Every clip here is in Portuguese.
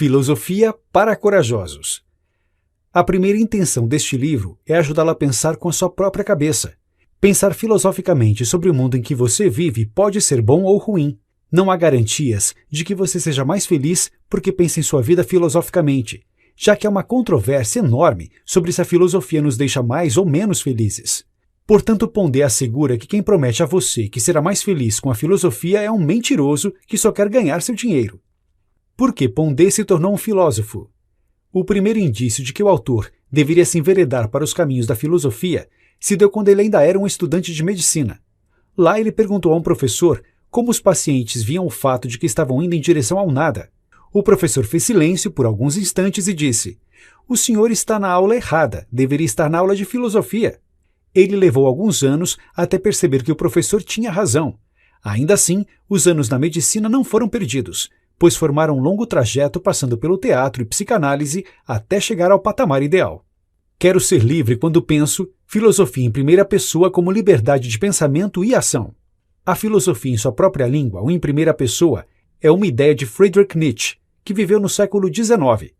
Filosofia para corajosos. A primeira intenção deste livro é ajudá-lo a pensar com a sua própria cabeça. Pensar filosoficamente sobre o mundo em que você vive pode ser bom ou ruim. Não há garantias de que você seja mais feliz porque pensa em sua vida filosoficamente, já que há uma controvérsia enorme sobre se a filosofia nos deixa mais ou menos felizes. Portanto, Pondé assegura que quem promete a você que será mais feliz com a filosofia é um mentiroso que só quer ganhar seu dinheiro. Por que Pondé se tornou um filósofo? O primeiro indício de que o autor deveria se enveredar para os caminhos da filosofia se deu quando ele ainda era um estudante de medicina. Lá ele perguntou a um professor como os pacientes viam o fato de que estavam indo em direção ao nada. O professor fez silêncio por alguns instantes e disse: "O senhor está na aula errada, deveria estar na aula de filosofia." Ele levou alguns anos até perceber que o professor tinha razão. Ainda assim, os anos na medicina não foram perdidos, pois formaram um longo trajeto passando pelo teatro e psicanálise até chegar ao patamar ideal. Quero ser livre quando penso filosofia em primeira pessoa como liberdade de pensamento e ação. A filosofia em sua própria língua ou em primeira pessoa é uma ideia de Friedrich Nietzsche, que viveu no século XIX.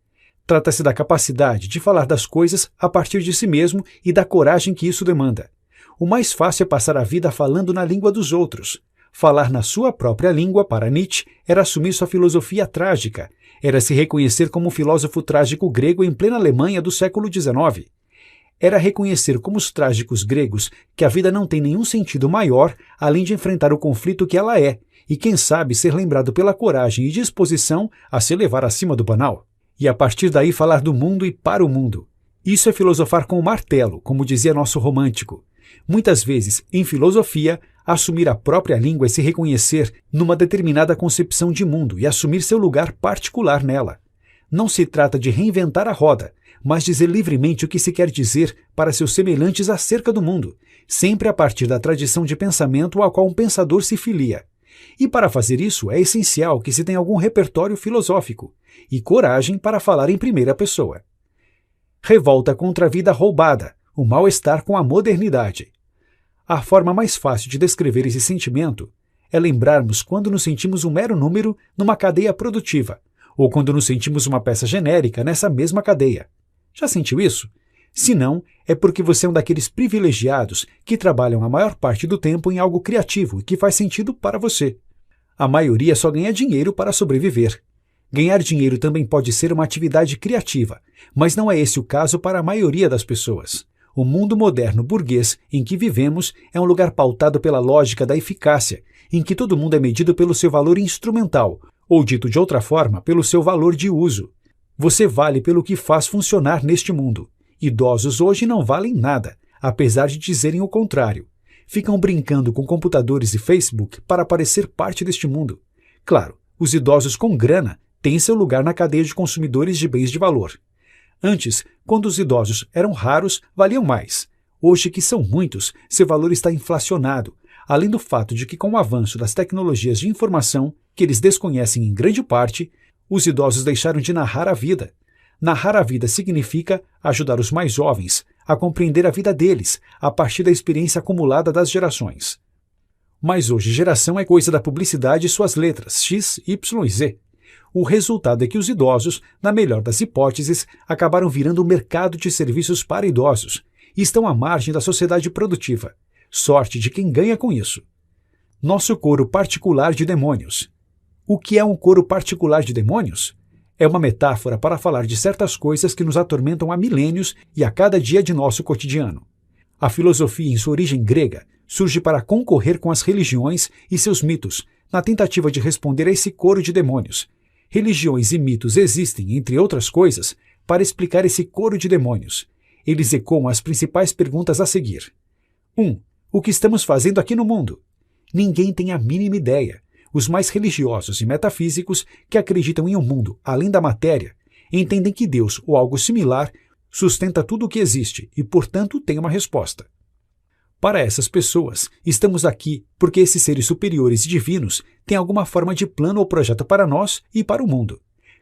Trata-se da capacidade de falar das coisas a partir de si mesmo e da coragem que isso demanda. O mais fácil é passar a vida falando na língua dos outros. Falar na sua própria língua, para Nietzsche, era assumir sua filosofia trágica, era se reconhecer como um filósofo trágico grego em plena Alemanha do século XIX. Era reconhecer como os trágicos gregos que a vida não tem nenhum sentido maior além de enfrentar o conflito que ela é, e quem sabe ser lembrado pela coragem e disposição a se elevar acima do banal. E a partir daí falar do mundo e para o mundo. Isso é filosofar com o martelo, como dizia nosso romântico. Muitas vezes, em filosofia, assumir a própria língua é se reconhecer numa determinada concepção de mundo e assumir seu lugar particular nela. Não se trata de reinventar a roda, mas dizer livremente o que se quer dizer para seus semelhantes acerca do mundo, sempre a partir da tradição de pensamento a qual um pensador se filia. E para fazer isso é essencial que se tenha algum repertório filosófico e coragem para falar em primeira pessoa. Revolta contra a vida roubada, o mal-estar com a modernidade. A forma mais fácil de descrever esse sentimento é lembrarmos quando nos sentimos um mero número numa cadeia produtiva, ou quando nos sentimos uma peça genérica nessa mesma cadeia. Já sentiu isso? Se não, é porque você é um daqueles privilegiados que trabalham a maior parte do tempo em algo criativo e que faz sentido para você. A maioria só ganha dinheiro para sobreviver. Ganhar dinheiro também pode ser uma atividade criativa, mas não é esse o caso para a maioria das pessoas. O mundo moderno burguês em que vivemos é um lugar pautado pela lógica da eficácia, em que todo mundo é medido pelo seu valor instrumental, ou dito de outra forma, pelo seu valor de uso. Você vale pelo que faz funcionar neste mundo. Idosos hoje não valem nada, apesar de dizerem o contrário. Ficam brincando com computadores e Facebook para parecer parte deste mundo. Claro, os idosos com grana têm seu lugar na cadeia de consumidores de bens de valor. Antes, quando os idosos eram raros, valiam mais. Hoje que são muitos, seu valor está inflacionado, além do fato de que com o avanço das tecnologias de informação, que eles desconhecem em grande parte, os idosos deixaram de narrar a vida. Narrar a vida significa ajudar os mais jovens a compreender a vida deles, a partir da experiência acumulada das gerações. Mas hoje geração é coisa da publicidade e suas letras, X, Y e Z. O resultado é que os idosos, na melhor das hipóteses, acabaram virando um mercado de serviços para idosos e estão à margem da sociedade produtiva. Sorte de quem ganha com isso. Nosso coro particular de demônios. O que é um coro particular de demônios? É uma metáfora para falar de certas coisas que nos atormentam há milênios e a cada dia de nosso cotidiano. A filosofia, em sua origem grega, surge para concorrer com as religiões e seus mitos, na tentativa de responder a esse coro de demônios. Religiões e mitos existem, entre outras coisas, para explicar esse coro de demônios. Eles ecoam as principais perguntas a seguir. 1. O que estamos fazendo aqui no mundo? Ninguém tem a mínima ideia. Os mais religiosos e metafísicos, que acreditam em um mundo além da matéria, entendem que Deus ou algo similar sustenta tudo o que existe e, portanto, tem uma resposta. Para essas pessoas, estamos aqui porque esses seres superiores e divinos têm alguma forma de plano ou projeto para nós e para o mundo.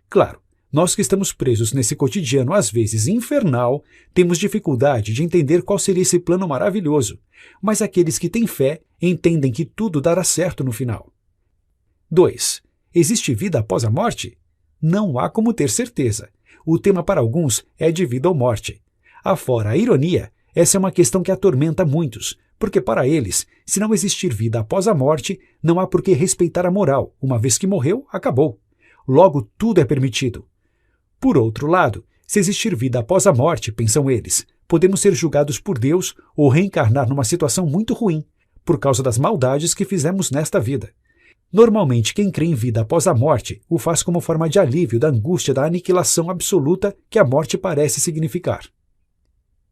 Claro, nós que estamos presos nesse cotidiano às vezes infernal, temos dificuldade de entender qual seria esse plano maravilhoso, mas aqueles que têm fé entendem que tudo dará certo no final. 2. Existe vida após a morte? Não há como ter certeza. O tema para alguns é de vida ou morte. Afora a ironia, essa é uma questão que atormenta muitos, porque para eles, se não existir vida após a morte, não há por que respeitar a moral. Uma vez que morreu, acabou. Logo, tudo é permitido. Por outro lado, se existir vida após a morte, pensam eles, podemos ser julgados por Deus ou reencarnar numa situação muito ruim, por causa das maldades que fizemos nesta vida. Normalmente, quem crê em vida após a morte o faz como forma de alívio da angústia da aniquilação absoluta que a morte parece significar.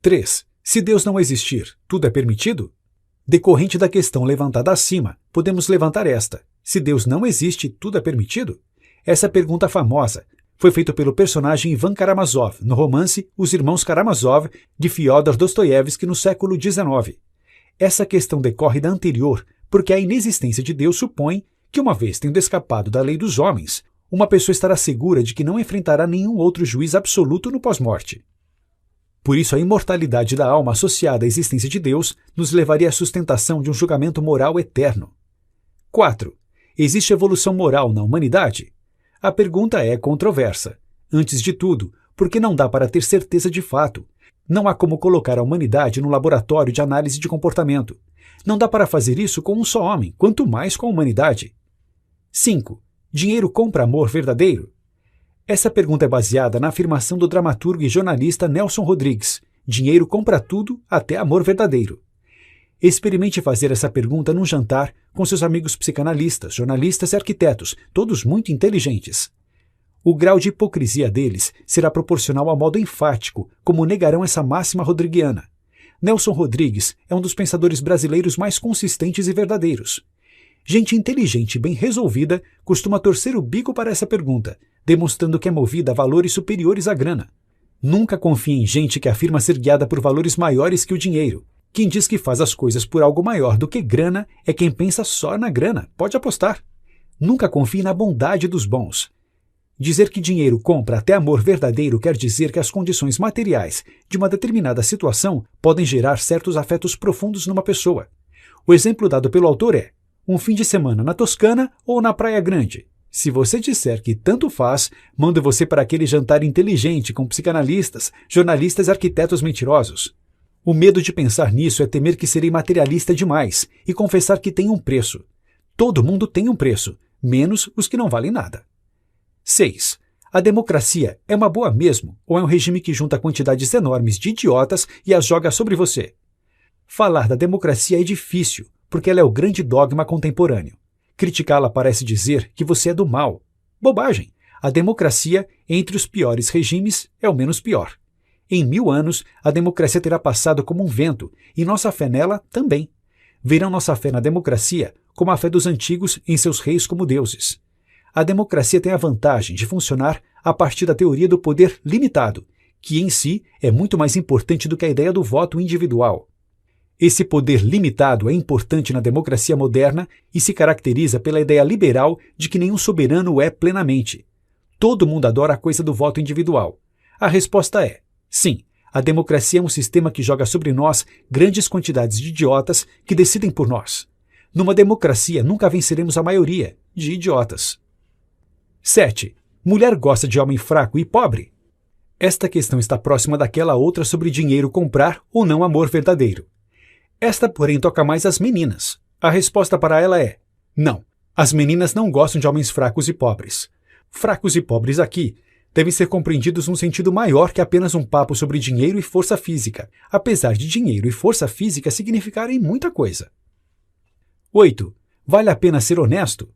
3. Se Deus não existir, tudo é permitido? Decorrente da questão levantada acima, podemos levantar esta. Se Deus não existe, tudo é permitido? Essa pergunta famosa foi feita pelo personagem Ivan Karamazov no romance Os Irmãos Karamazov, de Fyodor Dostoiévski, no século XIX. Essa questão decorre da anterior, porque a inexistência de Deus supõe que, uma vez tendo escapado da lei dos homens, uma pessoa estará segura de que não enfrentará nenhum outro juiz absoluto no pós-morte. Por isso, a imortalidade da alma associada à existência de Deus nos levaria à sustentação de um julgamento moral eterno. 4. Existe evolução moral na humanidade? A pergunta é controversa. Antes de tudo, porque não dá para ter certeza de fato. Não há como colocar a humanidade num laboratório de análise de comportamento. Não dá para fazer isso com um só homem, quanto mais com a humanidade. 5. Dinheiro compra amor verdadeiro? Essa pergunta é baseada na afirmação do dramaturgo e jornalista Nelson Rodrigues: dinheiro compra tudo, até amor verdadeiro. Experimente fazer essa pergunta num jantar com seus amigos psicanalistas, jornalistas e arquitetos, todos muito inteligentes. O grau de hipocrisia deles será proporcional ao modo enfático como negarão essa máxima rodriguiana. Nelson Rodrigues é um dos pensadores brasileiros mais consistentes e verdadeiros. Gente inteligente e bem resolvida costuma torcer o bico para essa pergunta, demonstrando que é movida a valores superiores à grana. Nunca confie em gente que afirma ser guiada por valores maiores que o dinheiro. Quem diz que faz as coisas por algo maior do que grana é quem pensa só na grana, pode apostar. Nunca confie na bondade dos bons. Dizer que dinheiro compra até amor verdadeiro quer dizer que as condições materiais de uma determinada situação podem gerar certos afetos profundos numa pessoa. O exemplo dado pelo autor é um fim de semana na Toscana ou na Praia Grande. Se você disser que tanto faz, mando você para aquele jantar inteligente com psicanalistas, jornalistas e arquitetos mentirosos. O medo de pensar nisso é temer que serei materialista demais e confessar que tem um preço. Todo mundo tem um preço, menos os que não valem nada. 6. A democracia é uma boa mesmo ou é um regime que junta quantidades enormes de idiotas e as joga sobre você? Falar da democracia é difícil, porque ela é o grande dogma contemporâneo. Criticá-la parece dizer que você é do mal. Bobagem! A democracia, entre os piores regimes, é o menos pior. Em 1000 anos, a democracia terá passado como um vento, e nossa fé nela também. Verão nossa fé na democracia como a fé dos antigos em seus reis como deuses. A democracia tem a vantagem de funcionar a partir da teoria do poder limitado, que em si é muito mais importante do que a ideia do voto individual. Esse poder limitado é importante na democracia moderna e se caracteriza pela ideia liberal de que nenhum soberano o é plenamente. Todo mundo adora a coisa do voto individual. A resposta é: sim, a democracia é um sistema que joga sobre nós grandes quantidades de idiotas que decidem por nós. Numa democracia nunca venceremos a maioria de idiotas. 7. Mulher gosta de homem fraco e pobre? Esta questão está próxima daquela outra sobre dinheiro comprar ou não amor verdadeiro. Esta, porém, toca mais às meninas. A resposta para ela é: não, as meninas não gostam de homens fracos e pobres. Fracos e pobres aqui devem ser compreendidos num sentido maior que apenas um papo sobre dinheiro e força física, apesar de dinheiro e força física significarem muita coisa. 8. Vale a pena ser honesto?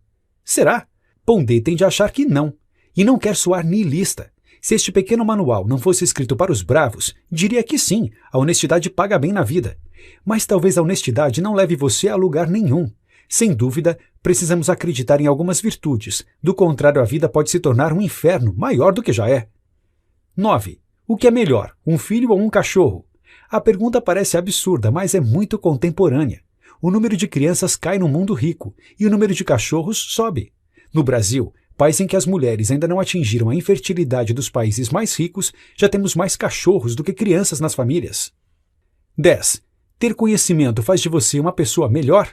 Será? Pondé tende a achar que não, e não quer soar niilista. Se este pequeno manual não fosse escrito para os bravos, diria que sim, a honestidade paga bem na vida. Mas talvez a honestidade não leve você a lugar nenhum. Sem dúvida, precisamos acreditar em algumas virtudes, do contrário a vida pode se tornar um inferno maior do que já é. 9. O que é melhor, um filho ou um cachorro? A pergunta parece absurda, mas é muito contemporânea. O número de crianças cai no mundo rico, e o número de cachorros sobe. No Brasil, país em que as mulheres ainda não atingiram a infertilidade dos países mais ricos, já temos mais cachorros do que crianças nas famílias. 10. Ter conhecimento faz de você uma pessoa melhor?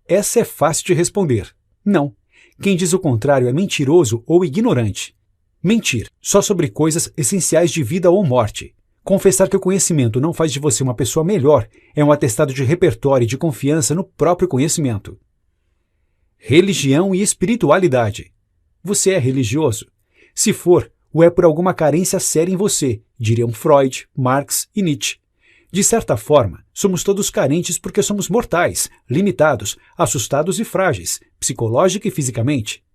Essa é fácil de responder. Não. Quem diz o contrário é mentiroso ou ignorante. Mentir só sobre coisas essenciais de vida ou morte. Confessar que o conhecimento não faz de você uma pessoa melhor é um atestado de repertório e de confiança no próprio conhecimento. Religião e espiritualidade. Você é religioso? Se for, o é por alguma carência séria em você, diriam Freud, Marx e Nietzsche. De certa forma, somos todos carentes porque somos mortais, limitados, assustados e frágeis, psicológica e fisicamente.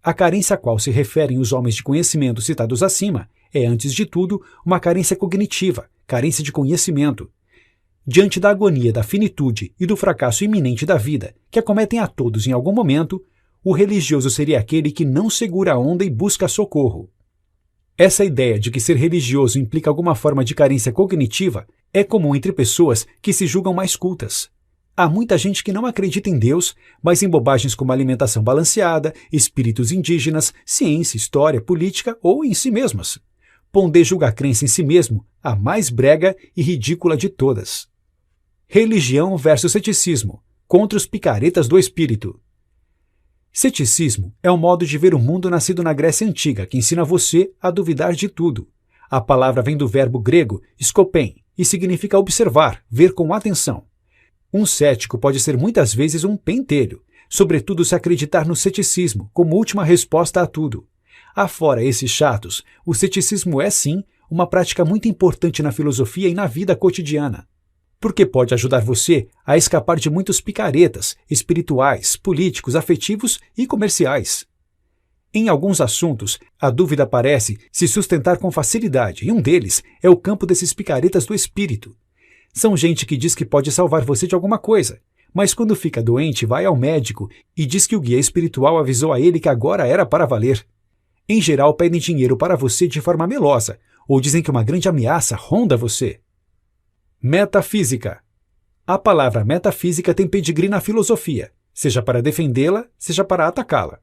A carência a qual se referem os homens de conhecimento citados acima é, antes de tudo, uma carência cognitiva, carência de conhecimento. Diante da agonia da finitude e do fracasso iminente da vida, que acometem a todos em algum momento, o religioso seria aquele que não segura a onda e busca socorro. Essa ideia de que ser religioso implica alguma forma de carência cognitiva é comum entre pessoas que se julgam mais cultas. Há muita gente que não acredita em Deus, mas em bobagens como alimentação balanceada, espíritos indígenas, ciência, história, política ou em si mesmas. Pondé julga a crença em si mesmo a mais brega e ridícula de todas. Religião versus ceticismo, contra os picaretas do espírito. Ceticismo é um modo de ver o mundo nascido na Grécia Antiga que ensina você a duvidar de tudo. A palavra vem do verbo grego skopen e significa observar, ver com atenção. Um cético pode ser muitas vezes um pentelho, sobretudo se acreditar no ceticismo como última resposta a tudo. Afora esses chatos, o ceticismo é sim uma prática muito importante na filosofia e na vida cotidiana, porque pode ajudar você a escapar de muitos picaretas espirituais, políticos, afetivos e comerciais. Em alguns assuntos, a dúvida parece se sustentar com facilidade, e um deles é o campo desses picaretas do espírito. São gente que diz que pode salvar você de alguma coisa, mas quando fica doente vai ao médico e diz que o guia espiritual avisou a ele que agora era para valer. Em geral, pedem dinheiro para você de forma melosa, ou dizem que uma grande ameaça ronda você. Metafísica. A palavra metafísica tem pedigree na filosofia, seja para defendê-la, seja para atacá-la.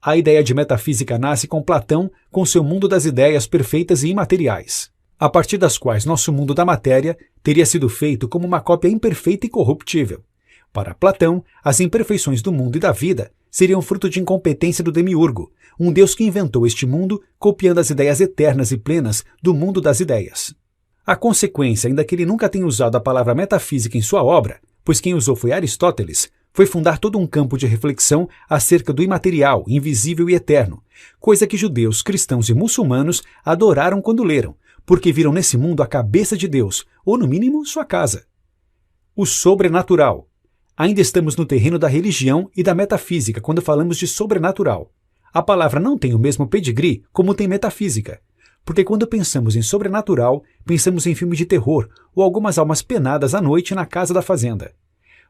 A ideia de metafísica nasce com Platão, com seu mundo das ideias perfeitas e imateriais, a partir das quais nosso mundo da matéria teria sido feito como uma cópia imperfeita e corruptível. Para Platão, as imperfeições do mundo e da vida seriam fruto de incompetência do demiurgo, um deus que inventou este mundo copiando as ideias eternas e plenas do mundo das ideias. A consequência, ainda que ele nunca tenha usado a palavra metafísica em sua obra, pois quem usou foi Aristóteles, foi fundar todo um campo de reflexão acerca do imaterial, invisível e eterno, coisa que judeus, cristãos e muçulmanos adoraram quando leram, porque viram nesse mundo a cabeça de Deus, ou no mínimo sua casa. O sobrenatural. Ainda estamos no terreno da religião e da metafísica quando falamos de sobrenatural. A palavra não tem o mesmo pedigree como tem metafísica, porque quando pensamos em sobrenatural, pensamos em filme de terror ou algumas almas penadas à noite na casa da fazenda.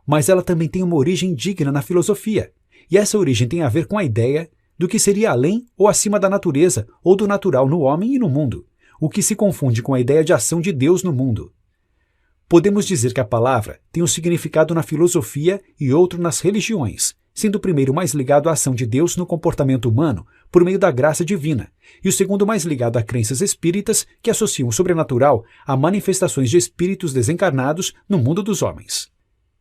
Mas ela também tem uma origem digna na filosofia, e essa origem tem a ver com a ideia do que seria além ou acima da natureza ou do natural no homem e no mundo, o que se confunde com a ideia de ação de Deus no mundo. Podemos dizer que a palavra tem um significado na filosofia e outro nas religiões, sendo o primeiro mais ligado à ação de Deus no comportamento humano por meio da graça divina, e o segundo mais ligado a crenças espíritas que associam o sobrenatural a manifestações de espíritos desencarnados no mundo dos homens.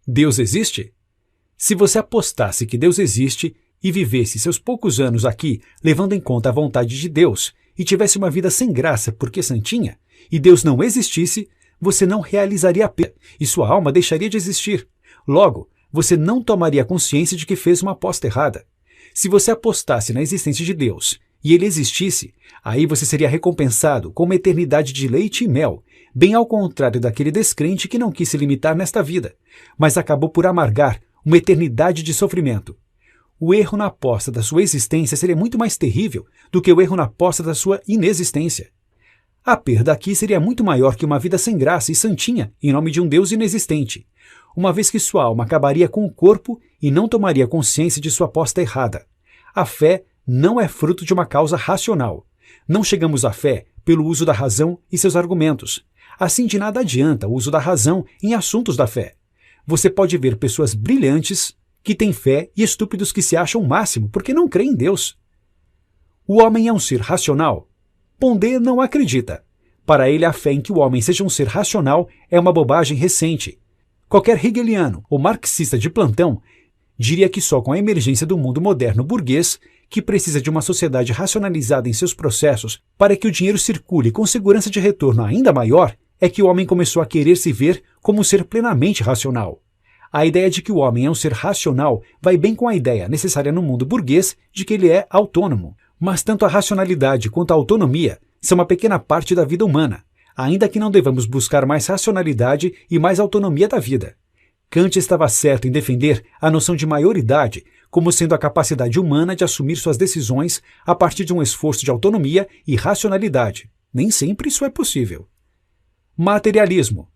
Deus existe? Se você apostasse que Deus existe e vivesse seus poucos anos aqui levando em conta a vontade de Deus e tivesse uma vida sem graça porque santinha, e Deus não existisse, você não realizaria a pena e sua alma deixaria de existir. Logo, você não tomaria consciência de que fez uma aposta errada. Se você apostasse na existência de Deus e ele existisse, aí você seria recompensado com uma eternidade de leite e mel, bem ao contrário daquele descrente que não quis se limitar nesta vida, mas acabou por amargar uma eternidade de sofrimento. O erro na aposta da sua existência seria muito mais terrível do que o erro na aposta da sua inexistência. A perda aqui seria muito maior que uma vida sem graça e santinha em nome de um Deus inexistente, uma vez que sua alma acabaria com o corpo e não tomaria consciência de sua aposta errada. A fé não é fruto de uma causa racional. Não chegamos à fé pelo uso da razão e seus argumentos. Assim, de nada adianta o uso da razão em assuntos da fé. Você pode ver pessoas brilhantes que têm fé e estúpidos que se acham o máximo porque não creem em Deus. O homem é um ser racional? Pondé não acredita. Para ele, a fé em que o homem seja um ser racional é uma bobagem recente. Qualquer hegeliano ou marxista de plantão diria que só com a emergência do mundo moderno burguês que precisa de uma sociedade racionalizada em seus processos para que o dinheiro circule com segurança de retorno ainda maior, é que o homem começou a querer se ver como um ser plenamente racional. A ideia de que o homem é um ser racional vai bem com a ideia, necessária no mundo burguês, de que ele é autônomo. Mas tanto a racionalidade quanto a autonomia são uma pequena parte da vida humana, ainda que não devamos buscar mais racionalidade e mais autonomia da vida. Kant estava certo em defender a noção de maioridade como sendo a capacidade humana de assumir suas decisões a partir de um esforço de autonomia e racionalidade. Nem sempre isso é possível. Materialismo.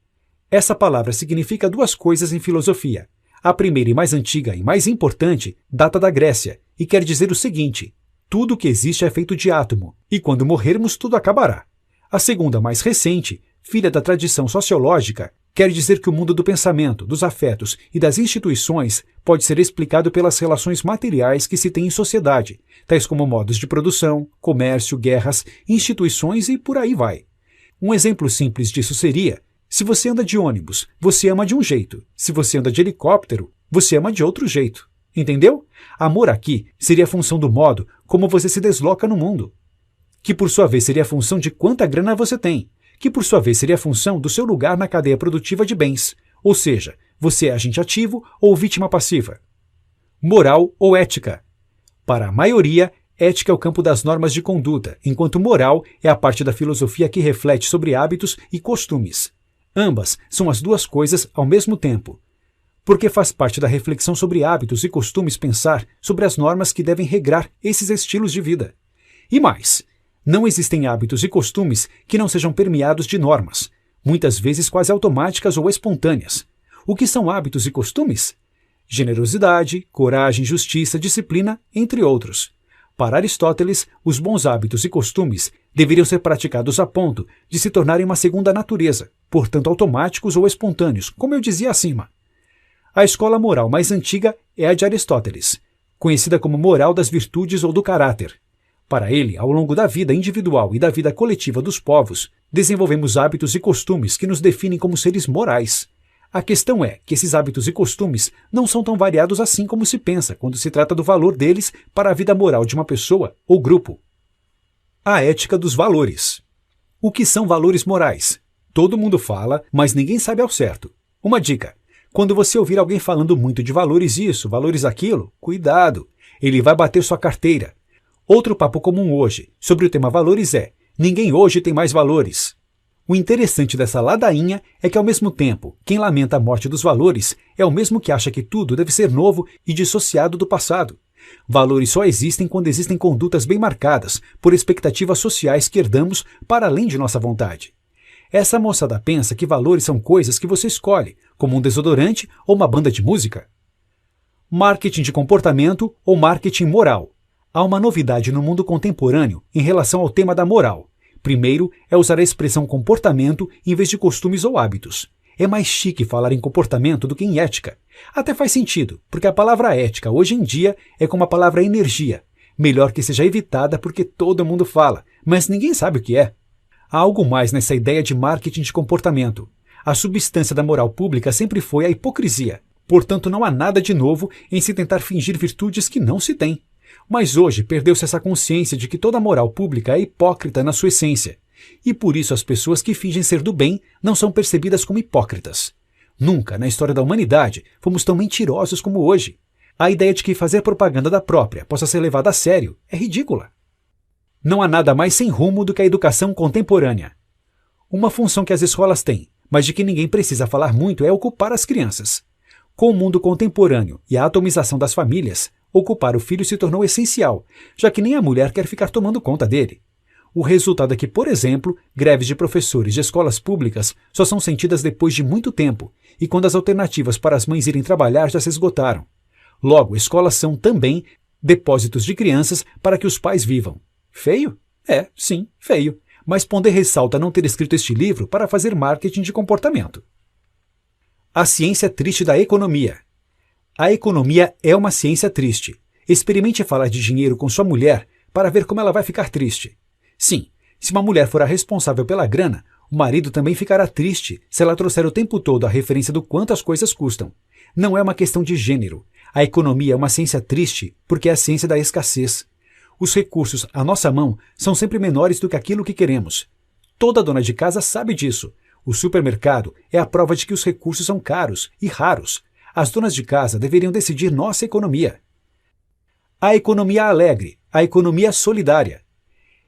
Essa palavra significa duas coisas em filosofia. A primeira e mais antiga e mais importante data da Grécia e quer dizer o seguinte: tudo o que existe é feito de átomo, e quando morrermos tudo acabará. A segunda, mais recente, filha da tradição sociológica, quer dizer que o mundo do pensamento, dos afetos e das instituições pode ser explicado pelas relações materiais que se tem em sociedade, tais como modos de produção, comércio, guerras, instituições e por aí vai. Um exemplo simples disso seria: se você anda de ônibus, você ama de um jeito. Se você anda de helicóptero, você ama de outro jeito. Entendeu? Amor aqui seria a função do modo como você se desloca no mundo, que por sua vez seria a função de quanta grana você tem, que por sua vez seria a função do seu lugar na cadeia produtiva de bens, ou seja, você é agente ativo ou vítima passiva. Moral ou ética. Para a maioria, ética é o campo das normas de conduta, enquanto moral é a parte da filosofia que reflete sobre hábitos e costumes. Ambas são as duas coisas ao mesmo tempo, porque faz parte da reflexão sobre hábitos e costumes pensar sobre as normas que devem regrar esses estilos de vida. E mais, não existem hábitos e costumes que não sejam permeados de normas, muitas vezes quase automáticas ou espontâneas. O que são hábitos e costumes? Generosidade, coragem, justiça, disciplina, entre outros. Para Aristóteles, os bons hábitos e costumes deveriam ser praticados a ponto de se tornarem uma segunda natureza, portanto automáticos ou espontâneos, como eu dizia acima. A escola moral mais antiga é a de Aristóteles, conhecida como moral das virtudes ou do caráter. Para ele, ao longo da vida individual e da vida coletiva dos povos, desenvolvemos hábitos e costumes que nos definem como seres morais. A questão é que esses hábitos e costumes não são tão variados assim como se pensa quando se trata do valor deles para a vida moral de uma pessoa ou grupo. A ética dos valores. O que são valores morais? Todo mundo fala, mas ninguém sabe ao certo. Uma dica: quando você ouvir alguém falando muito de valores isso, valores aquilo, cuidado, ele vai bater sua carteira. Outro papo comum hoje sobre o tema valores é: ninguém hoje tem mais valores. O interessante dessa ladainha é que, ao mesmo tempo, quem lamenta a morte dos valores é o mesmo que acha que tudo deve ser novo e dissociado do passado. Valores só existem quando existem condutas bem marcadas por expectativas sociais que herdamos para além de nossa vontade. Essa moçada pensa que valores são coisas que você escolhe, como um desodorante ou uma banda de música. Marketing de comportamento ou marketing moral. Há uma novidade no mundo contemporâneo em relação ao tema da moral. Primeiro é usar a expressão comportamento em vez de costumes ou hábitos. É mais chique falar em comportamento do que em ética. Até faz sentido, porque a palavra ética hoje em dia é como a palavra energia. Melhor que seja evitada porque todo mundo fala, mas ninguém sabe o que é. Há algo mais nessa ideia de marketing de comportamento. A substância da moral pública sempre foi a hipocrisia. Portanto, não há nada de novo em se tentar fingir virtudes que não se têm. Mas hoje perdeu-se essa consciência de que toda moral pública é hipócrita na sua essência. E por isso as pessoas que fingem ser do bem não são percebidas como hipócritas. Nunca na história da humanidade fomos tão mentirosos como hoje. A ideia de que fazer propaganda da própria possa ser levada a sério é ridícula. Não há nada mais sem rumo do que a educação contemporânea. Uma função que as escolas têm, mas de que ninguém precisa falar muito, é ocupar as crianças. Com o mundo contemporâneo e a atomização das famílias, ocupar o filho se tornou essencial, já que nem a mulher quer ficar tomando conta dele. O resultado é que, por exemplo, greves de professores de escolas públicas só são sentidas depois de muito tempo e quando as alternativas para as mães irem trabalhar já se esgotaram. Logo, escolas são também depósitos de crianças para que os pais vivam. Feio? É, sim, feio. Mas Pondé ressalta não ter escrito este livro para fazer marketing de comportamento. A ciência triste da economia. A economia é uma ciência triste. Experimente falar de dinheiro com sua mulher para ver como ela vai ficar triste. Sim, se uma mulher for a responsável pela grana, o marido também ficará triste se ela trouxer o tempo todo a referência do quanto as coisas custam. Não é uma questão de gênero. A economia é uma ciência triste porque é a ciência da escassez. Os recursos à nossa mão são sempre menores do que aquilo que queremos. Toda dona de casa sabe disso. O supermercado é a prova de que os recursos são caros e raros. As donas de casa deveriam decidir nossa economia. A economia alegre, a economia solidária.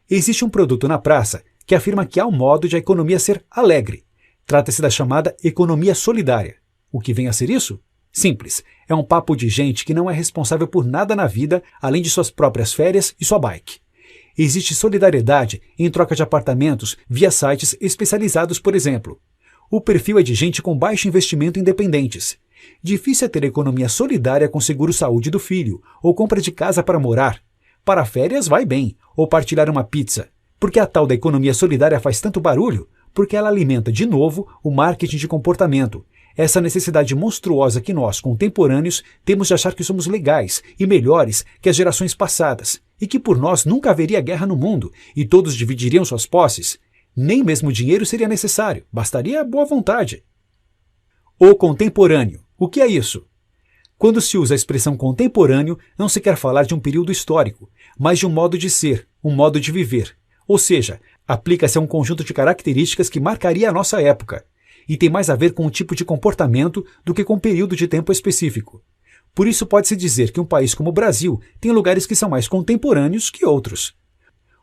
Existe um produto na praça que afirma que há um modo de a economia ser alegre. Trata-se da chamada economia solidária. O que vem a ser isso? Simples, é um papo de gente que não é responsável por nada na vida além de suas próprias férias e sua bike. Existe solidariedade em troca de apartamentos via sites especializados, por exemplo. O perfil é de gente com baixo investimento independentes. Difícil é ter economia solidária com seguro-saúde do filho, ou compra de casa para morar. Para férias vai bem, ou partilhar uma pizza. Porque a tal da economia solidária faz tanto barulho? Porque ela alimenta de novo o marketing de comportamento. Essa necessidade monstruosa que nós, contemporâneos, temos de achar que somos legais e melhores que as gerações passadas, e que por nós nunca haveria guerra no mundo e todos dividiriam suas posses. Nem mesmo dinheiro seria necessário, bastaria a boa vontade. O contemporâneo. O que é isso? Quando se usa a expressão contemporâneo, não se quer falar de um período histórico, mas de um modo de ser, um modo de viver. Ou seja, aplica-se a um conjunto de características que marcaria a nossa época, e tem mais a ver com um tipo de comportamento do que com um período de tempo específico. Por isso pode-se dizer que um país como o Brasil tem lugares que são mais contemporâneos que outros.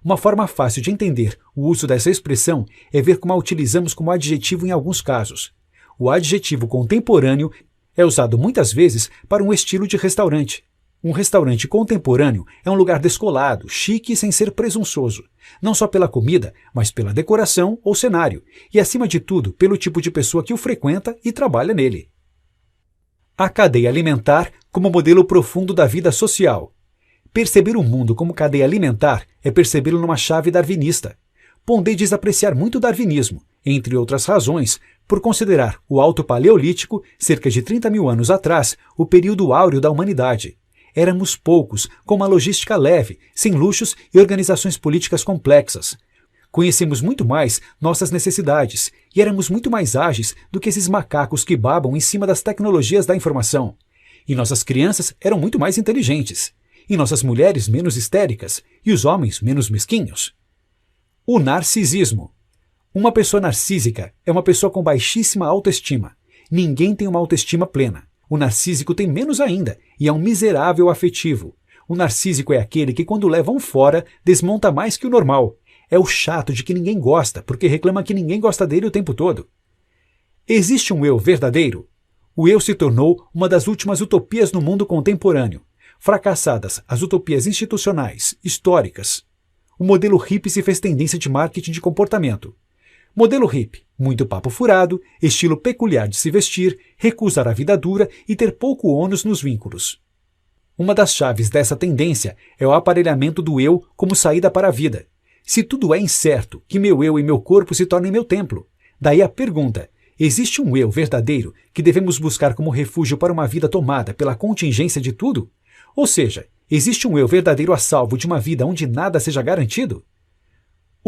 Uma forma fácil de entender o uso dessa expressão é ver como a utilizamos como adjetivo em alguns casos. O adjetivo contemporâneo é usado muitas vezes para um estilo de restaurante. Um restaurante contemporâneo é um lugar descolado, chique e sem ser presunçoso, não só pela comida, mas pela decoração ou cenário, e acima de tudo, pelo tipo de pessoa que o frequenta e trabalha nele. A cadeia alimentar como modelo profundo da vida social. Perceber o mundo como cadeia alimentar é percebê-lo numa chave darwinista. Pondé diz apreciar muito o darwinismo, entre outras razões, por considerar o Alto Paleolítico, cerca de 30 mil anos atrás, o período áureo da humanidade. Éramos poucos, com uma logística leve, sem luxos e organizações políticas complexas. Conhecemos muito mais nossas necessidades e éramos muito mais ágeis do que esses macacos que babam em cima das tecnologias da informação. E nossas crianças eram muito mais inteligentes. E nossas mulheres menos histéricas e os homens menos mesquinhos. O narcisismo. Uma pessoa narcísica é uma pessoa com baixíssima autoestima. Ninguém tem uma autoestima plena. O narcísico tem menos ainda e é um miserável afetivo. O narcísico é aquele que, quando leva um fora, desmonta mais que o normal. É o chato de que ninguém gosta, porque reclama que ninguém gosta dele o tempo todo. Existe um eu verdadeiro? O eu se tornou uma das últimas utopias no mundo contemporâneo. Fracassadas as utopias institucionais, históricas. O modelo hippie se fez tendência de marketing de comportamento. Modelo hippie, muito papo furado, estilo peculiar de se vestir, recusar a vida dura e ter pouco ônus nos vínculos. Uma das chaves dessa tendência é o aparelhamento do eu como saída para a vida. Se tudo é incerto, que meu eu e meu corpo se tornem meu templo. Daí a pergunta, existe um eu verdadeiro que devemos buscar como refúgio para uma vida tomada pela contingência de tudo? Ou seja, existe um eu verdadeiro a salvo de uma vida onde nada seja garantido?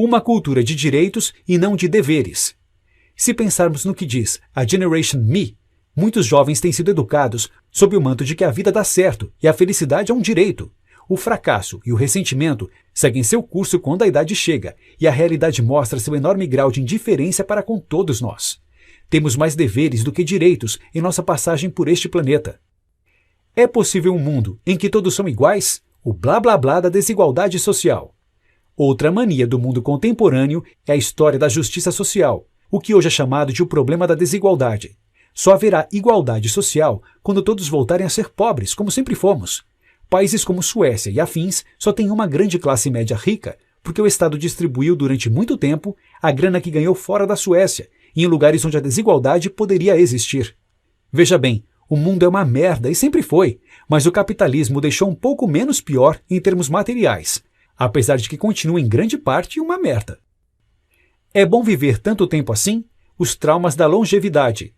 Uma cultura de direitos e não de deveres. Se pensarmos no que diz a Generation Me, muitos jovens têm sido educados sob o manto de que a vida dá certo e a felicidade é um direito. O fracasso e o ressentimento seguem seu curso quando a idade chega e a realidade mostra seu enorme grau de indiferença para com todos nós. Temos mais deveres do que direitos em nossa passagem por este planeta. É possível um mundo em que todos são iguais? O blá blá blá da desigualdade social. Outra mania do mundo contemporâneo é a história da justiça social, o que hoje é chamado de o problema da desigualdade. Só haverá igualdade social quando todos voltarem a ser pobres, como sempre fomos. Países como Suécia e afins só têm uma grande classe média rica, porque o Estado distribuiu durante muito tempo a grana que ganhou fora da Suécia, e em lugares onde a desigualdade poderia existir. Veja bem, o mundo é uma merda e sempre foi, mas o capitalismo deixou um pouco menos pior em termos materiais, apesar de que continua em grande parte uma merda. É bom viver tanto tempo assim? Os traumas da longevidade.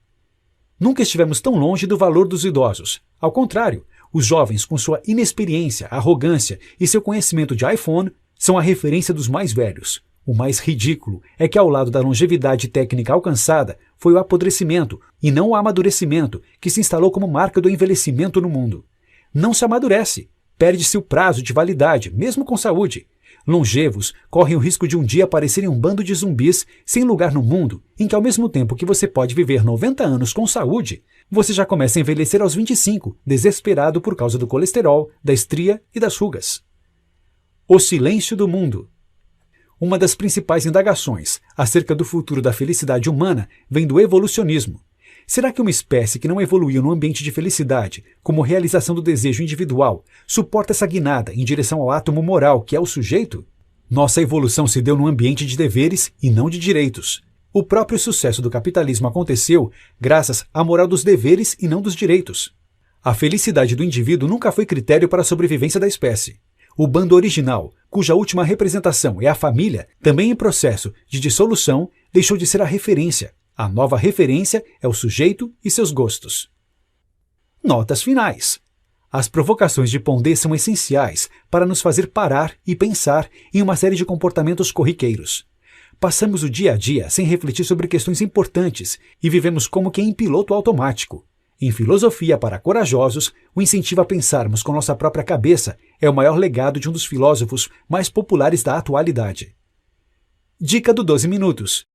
Nunca estivemos tão longe do valor dos idosos. Ao contrário, os jovens, com sua inexperiência, arrogância e seu conhecimento de iPhone, são a referência dos mais velhos. O mais ridículo é que, ao lado da longevidade técnica alcançada, foi o apodrecimento, e não o amadurecimento, que se instalou como marca do envelhecimento no mundo. Não se amadurece. Perde-se o prazo de validade, mesmo com saúde. Longevos correm o risco de um dia parecerem um bando de zumbis sem lugar no mundo em que, ao mesmo tempo que você pode viver 90 anos com saúde, você já começa a envelhecer aos 25, desesperado por causa do colesterol, da estria e das rugas. O silêncio do mundo. Uma das principais indagações acerca do futuro da felicidade humana vem do evolucionismo. Será que uma espécie que não evoluiu num ambiente de felicidade, como realização do desejo individual, suporta essa guinada em direção ao átomo moral que é o sujeito? Nossa evolução se deu num ambiente de deveres e não de direitos. O próprio sucesso do capitalismo aconteceu graças à moral dos deveres e não dos direitos. A felicidade do indivíduo nunca foi critério para a sobrevivência da espécie. O bando original, cuja última representação é a família, também em processo de dissolução, deixou de ser a referência. A nova referência é o sujeito e seus gostos. Notas finais. As provocações de Pondé são essenciais para nos fazer parar e pensar em uma série de comportamentos corriqueiros. Passamos o dia a dia sem refletir sobre questões importantes e vivemos como que em piloto automático. Em Filosofia para Corajosos, o incentivo a pensarmos com nossa própria cabeça é o maior legado de um dos filósofos mais populares da atualidade. Dica do 12 minutos.